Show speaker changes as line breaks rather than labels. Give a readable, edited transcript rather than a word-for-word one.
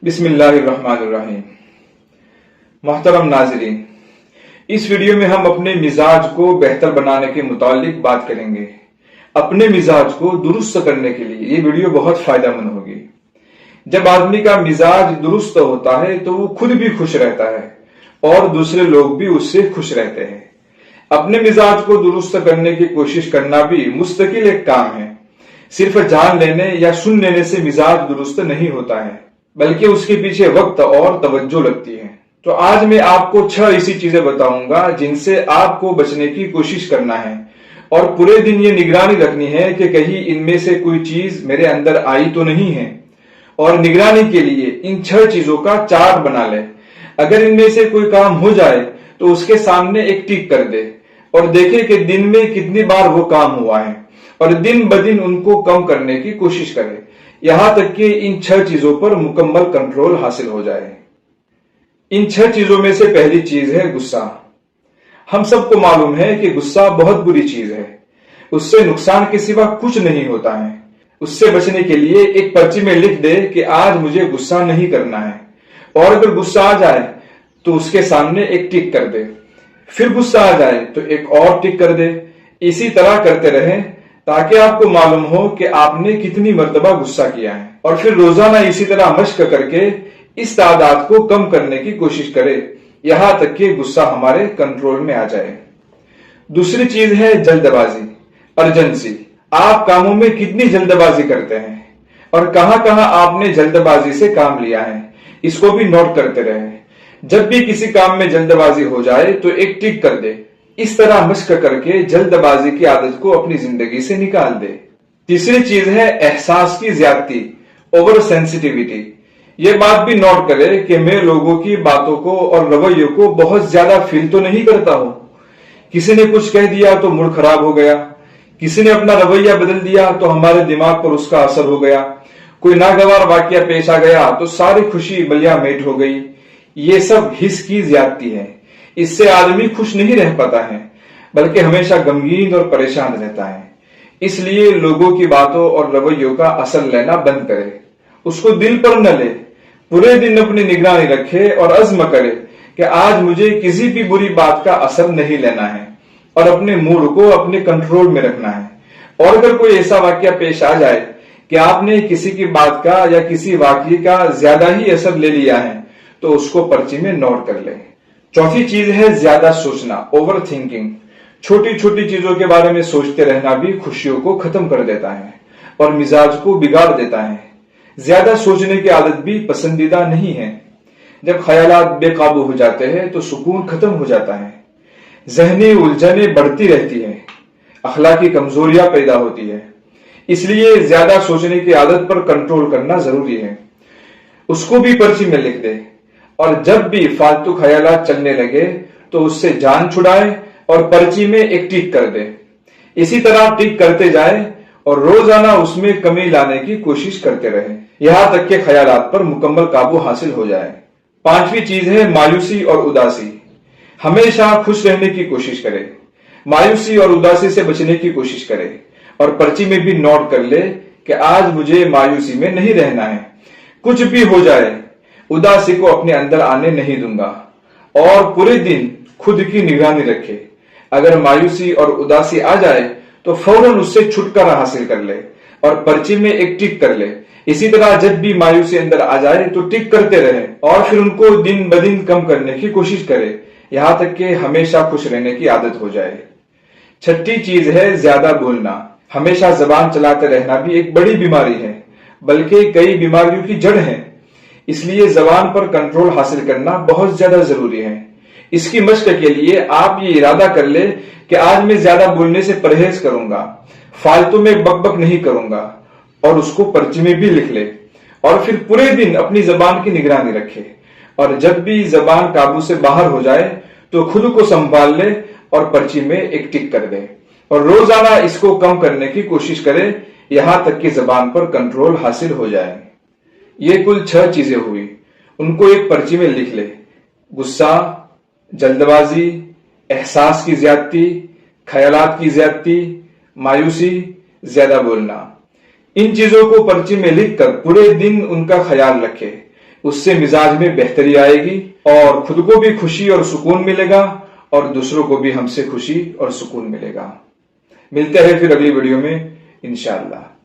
बिस्मिल्लाहिर्रहमानिर्रहीम। मोहतरम नाज़रीन, इस वीडियो में हम अपने मिजाज को बेहतर बनाने के मुतालिक बात करेंगे। अपने मिजाज को दुरुस्त करने के लिए ये वीडियो बहुत फायदेमंद होगी। जब आदमी का मिजाज दुरुस्त होता है तो वो खुद भी खुश रहता है और दूसरे लोग भी उससे खुश रहते हैं। अपने मिजाज को दुरुस्त करने की कोशिश करना भी मुस्तकिल एक काम है। सिर्फ जान लेने या सुन लेने से मिजाज दुरुस्त नहीं होता है, बल्कि उसके पीछे वक्त और तवज्जो लगती है। तो आज मैं आपको 6 ऐसी चीजें बताऊंगा जिनसे आपको बचने की कोशिश करना है और पूरे दिन ये निगरानी रखनी है कि कहीं इनमें से कोई चीज मेरे अंदर आई तो नहीं है। और निगरानी के लिए इन 6 चीजों का चार्ट बना ले। अगर इनमें से कोई काम हो जाए तो उसके सामने एक टिक कर दे और देखे कि दिन में कितनी बार वो काम हुआ है और दिन ब दिन उनको कम करने की कोशिश करे, यहां तक कि इन 6 चीजों पर मुकम्मल कंट्रोल हासिल हो जाए। इन 6 चीजों में से पहली चीज है गुस्सा। हम सबको मालूम है कि गुस्सा बहुत बुरी चीज है। उससे नुकसान के सिवा कुछ नहीं होता है। उससे बचने के लिए एक पर्ची में लिख दे कि आज मुझे गुस्सा नहीं करना है, और अगर गुस्सा आ जाए तो उसके सामने एक टिक कर दे। फिर गुस्सा आ जाए तो एक और टिक कर दे। इसी तरह करते रहें ताकि आपको मालूम हो कि आपने कितनी मर्तबा गुस्सा किया है, और फिर रोजाना इसी तरह मश्क करके इस तादाद को कम करने की कोशिश करें, यहां तक कि गुस्सा हमारे कंट्रोल में आ जाए। दूसरी चीज है जल्दबाजी, अर्जेंसी। आप कामों में कितनी जल्दबाजी करते हैं और कहां कहां आपने जल्दबाजी से काम लिया है, इसको भी नोट करते रहे। जब भी किसी काम में जल्दबाजी हो जाए तो एक टिक कर दे। इस तरह मश्क करके जल्दबाजी की आदत को अपनी जिंदगी से निकाल दे। तीसरी चीज है एहसास की ज्यादती, ओवर सेंसिटिविटी। ये बात भी नोट करे कि मैं लोगों की बातों को और रवैयों को बहुत ज्यादा फील तो नहीं करता हूं। किसी ने कुछ कह दिया तो मूड खराब हो गया, किसी ने अपना रवैया बदल दिया तो हमारे दिमाग पर उसका असर हो गया, कोई नागवार वाकया पेश आ गया तो सारी खुशी बलिया मेट हो गई। ये सब हिस्स की ज्यादती है। इससे आदमी खुश नहीं रह पाता है, बल्कि हमेशा गमगीन और परेशान रहता है। इसलिए लोगों की बातों और रवैयों का असर लेना बंद करे, उसको दिल पर न ले। पूरे दिन अपनी निगरानी रखे और अज़्म करे कि आज मुझे किसी भी बुरी बात का असर नहीं लेना है और अपने मूड को अपने कंट्रोल में रखना है। और अगर कोई ऐसा वाकया पेश आ जाए कि आपने किसी की बात का या किसी वाकये का ज्यादा ही असर ले लिया है तो उसको पर्ची में नोट कर ले। चौथी चीज है ज्यादा सोचना, ओवर थिंकिंग। छोटी छोटी चीजों के बारे में सोचते रहना भी खुशियों को खत्म कर देता है और मिजाज को बिगाड़ देता है। ज्यादा सोचने की आदत भी पसंदीदा नहीं है। जब ख्यालात बेकाबू हो जाते हैं तो सुकून खत्म हो जाता है, ज़हनी उलझनें बढ़ती रहती है, अखलाकी कमजोरियां पैदा होती है। इसलिए ज्यादा सोचने की आदत पर कंट्रोल करना जरूरी है। उसको भी पर्ची में लिख दे और जब भी फालतू ख्यालात चलने लगे तो उससे जान छुड़ाए और पर्ची में एक टिक कर दे। इसी तरह टिक करते जाए और रोजाना उसमें कमी लाने की कोशिश करते रहे, यहां तक के ख्यालात पर मुकम्मल काबू हासिल हो जाए। पांचवी चीज है मायूसी और उदासी। हमेशा खुश रहने की कोशिश करे, मायूसी और उदासी से बचने की कोशिश करे और पर्ची में भी नोट कर ले कि आज मुझे मायूसी में नहीं रहना है। कुछ भी हो जाए उदासी को अपने अंदर आने नहीं दूंगा। और पूरे दिन खुद की निगरानी रखे। अगर मायूसी और उदासी आ जाए तो फौरन उससे छुटकारा हासिल कर ले और पर्ची में एक टिक कर ले। इसी तरह जब भी मायूसी अंदर आ जाए तो टिक करते रहे और फिर उनको दिन ब दिन कम करने की कोशिश करे, यहां तक कि हमेशा खुश रहने की आदत हो जाए। छठी चीज है ज्यादा बोलना। हमेशा जबान चलाते रहना भी एक बड़ी बीमारी है, बल्कि कई बीमारियों की जड़ है। इसलिए जबान पर कंट्रोल हासिल करना बहुत ज्यादा जरूरी है। इसकी मशक के लिए आप ये इरादा कर ले कि आज मैं ज्यादा बोलने से परहेज करूंगा, फालतू में बकबक नहीं करूंगा, और उसको पर्ची में भी लिख ले। और फिर पूरे दिन अपनी जबान की निगरानी रखे और जब भी जबान काबू से बाहर हो जाए तो खुद को संभाल ले और पर्ची में एक टिक कर दे और रोजाना इसको कम करने की कोशिश करे, यहां तक कि जबान पर कंट्रोल हासिल हो जाए। ये कुल 6 चीजें हुई, उनको एक पर्ची में लिख ले। गुस्सा, जल्दबाजी, एहसास की ज्यादती, ख्यालात की ज्यादती, मायूसी, ज्यादा बोलना। इन चीजों को पर्ची में लिखकर पूरे दिन उनका ख्याल रखे। اس سے مزاج میں بہتری آئے گی اور خود کو بھی خوشی اور سکون ملے گا اور دوسروں کو بھی ہم سے خوشی اور سکون ملے گا۔ ملتے ہیں پھر اگلی ویڈیو میں انشاءاللہ۔